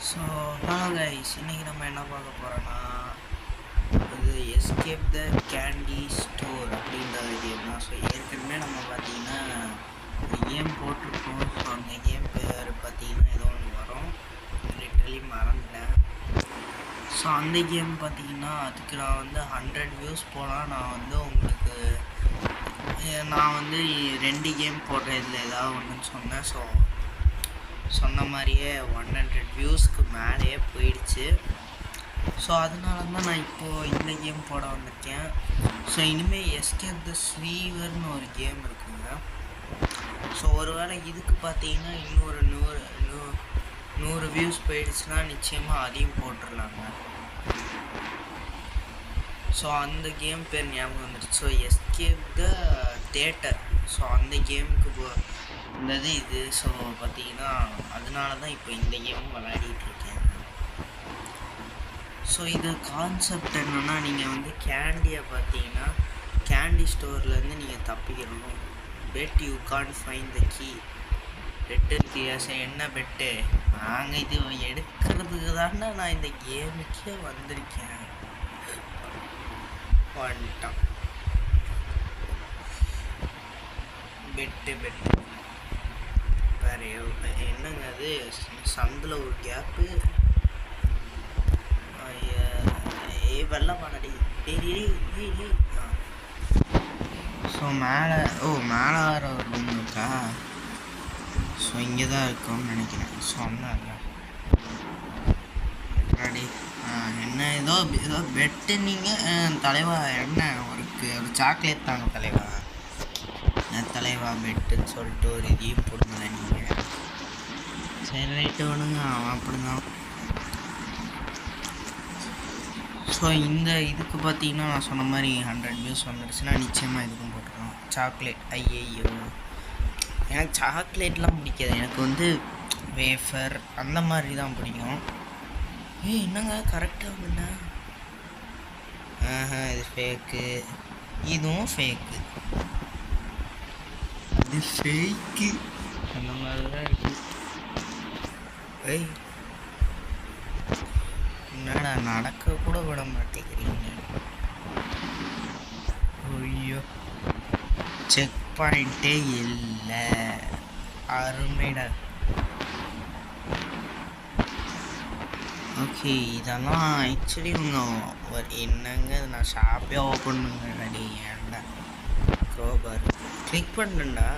So hello guys, இன்றைக்கி நம்ம என்ன பார்க்க போகிறோன்னா இது எஸ்கேப் த கேண்டி ஸ்டோர் அப்படின்ற கேம் தான். ஸோ ஏற்கனவே நம்ம பார்த்தீங்கன்னா ஒரு கேம் போட்டிருக்கோம். ஸோ அந்த கேம் பேர் பார்த்தீங்கன்னா ஏதோ ஒன்று வரும், லிட்டரலி மறந்துட்டேன். ஸோ அந்த கேம் பார்த்தீங்கன்னா அதுக்கு நான் வந்து 100 வியூஸ் போனால் நான் வந்து 2 கேம் போடுறேன், இதில் ஏதாவது ஒன்றுன்னு சொன்னேன். ஸோ சொன்ன மாதிரியே 100 வியூஸ்க்கு மேலேயே போயிடுச்சு. ஸோ அதனால தான் நான் இப்போது இந்த கேம் போட வந்திருக்கேன். ஸோ இனிமேல் எஸ்கேப் த ஸ்வீவர்னு ஒரு கேம் இருக்குங்க. ஸோ ஒருவேளை இதுக்கு பார்த்தீங்கன்னா இன்னொரு 100 வியூஸ் போயிடுச்சுன்னா நிச்சயமாக அதையும் போட்டுடலாங்க. ஸோ அந்த கேம் பேர் ஞாபகம் வந்துடுச்சு. So escape the theatre. So அந்த கேமுக்கு இருந்தது இது. ஸோ பார்த்தீங்கன்னா அதனால தான் இப்போ இந்த கேமும் விளையாடிட்டு இருக்கேன். ஸோ இது கான்செப்ட் என்னென்னா, நீங்கள் வந்து கேண்டியை பார்த்தீங்கன்னா கேண்டி ஸ்டோர்லேருந்து நீங்கள் தப்பிக்கணும். Bet you can't find the key. Bet இருக்கியா? சார் என்ன பெட்டு? நாங்கள் இது எடுக்கிறதுக்கு தானே நான் இந்த கேமுக்கே வந்திருக்கேன். வந்துட்டான் பெட்டு வேறு என்னங்க அது? சந்தில் ஒரு கேப்பு. வெள்ளை பாடடி. ஸோ மேலே வேறு ஒரு ரூம் இருக்கா? ஸோ இங்கே தான் இருக்கும்னு நினைக்கிறேன். சொன்னாங்க ரெடி. என்ன ஏதோ பெட்டு. நீங்கள் தலைவா என்ன ஒரு சாக்லேட் தாங்க தலைவா. தலைவா பெட்டுன்னு சொல்லிட்டு ஒரு இதையும் போடுங்கள நீங்கள். சரி ரைட்டு வேணுங்க, அவன் அப்படிதான். ஸோ இந்த இதுக்கு பார்த்தீங்கன்னா நான் சொன்ன மாதிரி 100 வியூஸ் வந்துடுச்சுன்னா நிச்சயமாக இதுக்கும் போட்டுருக்கோம். சாக்லேட் ஐயோ, எனக்கு சாக்லேட்லாம் பிடிக்காது. எனக்கு வந்து வேஃபர் அந்த மாதிரி தான் பிடிக்கும். என்னங்க கரெக்டாக வந்துண்ணா? இது ஃபேக்கு, இதுவும் ஃபேக்கு, அது ஃபேக்கு அந்த மாதிரி தான் இருக்குது. என்னடா நடக்க கூட விட மாட்டேங்கிறீங்க? ஐயோ, செக் பாயிண்ட்டே இல்லை. அருமைடா. ஓகே, இதெல்லாம் ஆக்சுவலி ஒரு என்னங்க நான் ஷாப்பே ஓப்பன் பண்ணுறேன்டி. ஏன்டா க்ரோபார் கிளிக் பண்ணுறேன்டா.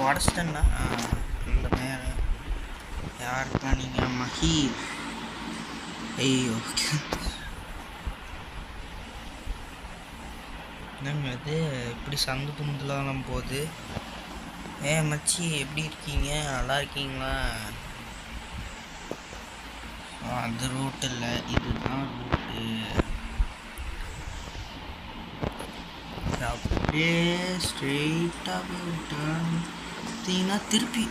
உடச்சிட்டேன்டா. அந்த பேர் யாருக்கா? நீங்கள் மஹீர். ஓகே, என்னங்க அது இப்படி சந்து புந்துலாம் போகுது? மச்சி எப்படி இருக்கீங்க? நல்லா இருக்கீங்களா? அது ரூட் இல்லை, இதுதான் ரூட்டு. அப்படியே ஸ்ட்ரெயிட்டாக போயிட்டீங்கன்னா திருப்பி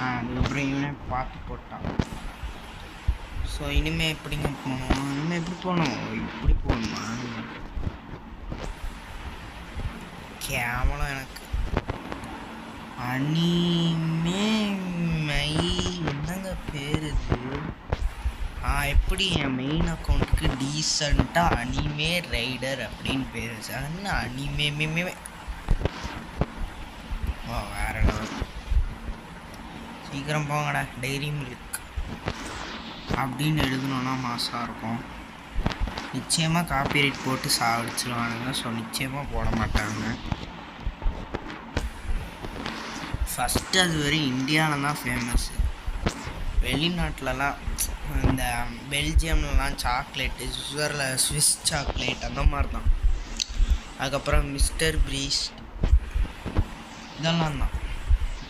அதுக்கப்புறம் இவனே பார்த்து போட்டான். ஸோ இனிமேல் எப்படிங்க போகணும்? இனிமேல் எப்படி போகணும்? இப்படி போகணுமா? கேவலம் எனக்கு. அனிமே மை என்னங்க பேர் இது? எப்படி என் மெயின் அக்கௌண்ட்டுக்கு டீசெண்டாக அனிமே ரைடர் அப்படின்னு பேர் வச்சு என்ன அனிமே வேற லெவல். சீக்கிரம் போங்கடா. டைரி மில்க் அப்படின்னு எழுதணுன்னா மாசாக இருக்கும். நிச்சயமாக காப்பிரைட் போட்டு சாவடிச்சிடுவானுங்க. ஸோ நிச்சயமாக போட மாட்டாங்க. ஃபஸ்ட்டு அது வரையும் இந்தியாவில் தான் ஃபேமஸ்ஸு. வெளிநாட்டிலலாம் இந்த பெல்ஜியம்லலாம் சாக்லேட்டு, ஸ்விஸ் சாக்லேட் அந்த மாதிரி தான். அதுக்கப்புறம் மிஸ்டர் ப்ரீஸ் இதெல்லாம் தான்.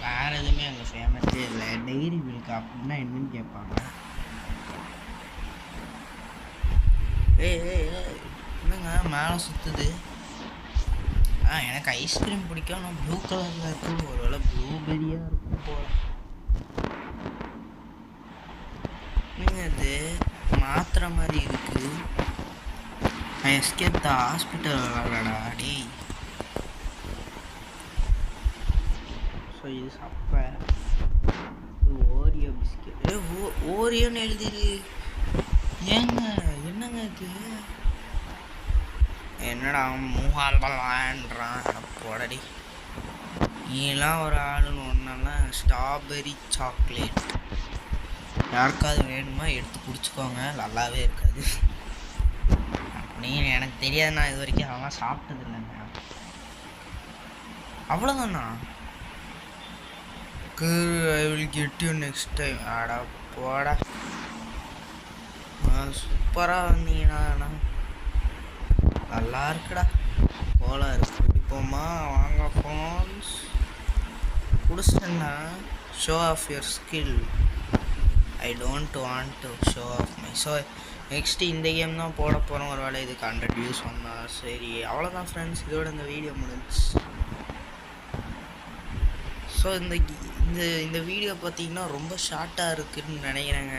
வேறு எதுவுமே அங்கே ஃபேமஸே இல்லை. டைரி மில்க் அப்படின்னா என்னன்னு கேட்பாங்க. என்னங்க மேலே சுற்றுது? எனக்கு ஐஸ்கிரீம் பிடிக்கும். ஆனால் ப்ளூ கலரில் இருக்கும். ஒருவேளை ப்ளூபெரியாக இருக்கும் போல. அது மாத்திரை மாதிரி இருக்குது. ஐ எஸ்கேப் த ஹாஸ்பிட்டல் விளாடா டேய். ஸோ இது சப்பை, இது ஓரியோ பிஸ்கெட். ஓரியோன்னு எழுதிரு. ஏங்க என்னங்க இது? என்னடா மூவால் பல்லான்றான் போடடி. நீலாம் ஒரு ஆளுன்னு ஒன்றெல்லாம் ஸ்ட்ராபெரி சாக்லேட் யாருக்காவது வேணுமா எடுத்து குடிச்சிக்கோங்க, நல்லாவே இருக்காது. அப்படின்னு எனக்கு தெரியாது, நான் இது வரைக்கும் அவன் சாப்பிட்டது இல்லைங்க. அவ்வளோதானா? I will get you next time. ஆடா போடா, சூப்பராக வந்தீங்கண்ணா, நல்லா இருக்குடா. போல இருக்கு, குடிப்போமா வாங்க ஃபோன்ஸ் குடிச்சேன்னா. Show off your skill. I don't want to show off my. So next இந்த கேம் தான் போட போகிறோம். ஒரு வேளை இதுக்கு 100 வியூஸ் வந்தால் சரி. அவ்வளோதான் ஃப்ரெண்ட்ஸ், இதோட இந்த வீடியோ முடிஞ்சு. ஸோ இந்த வீடியோ பார்த்தீங்கன்னா ரொம்ப ஷார்ட்டாக இருக்குதுன்னு நினைக்கிறேங்க.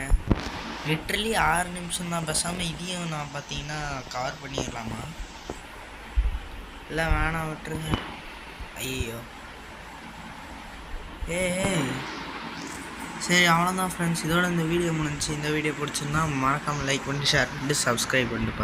லிட்ரலி 6 நிமிஷம் தான். பேசாமல் இதையும் நான் பார்த்தீங்கன்னா கவர் பண்ணிடலாமா? இல்லை வேணாம், விட்டுருங்க. ஐயோ சரி, அவ்வளோதான் ஃப்ரெண்ட்ஸ், இதோட இந்த வீடியோ முடிஞ்சு. இந்த வீடியோ பிடிச்சிருந்தா மறக்காமல் லைக் பண்ணிட்டு ஷேர் பண்ணிட்டு சப்ஸ்கிரைப் பண்ணிட்டு பாருங்கள்.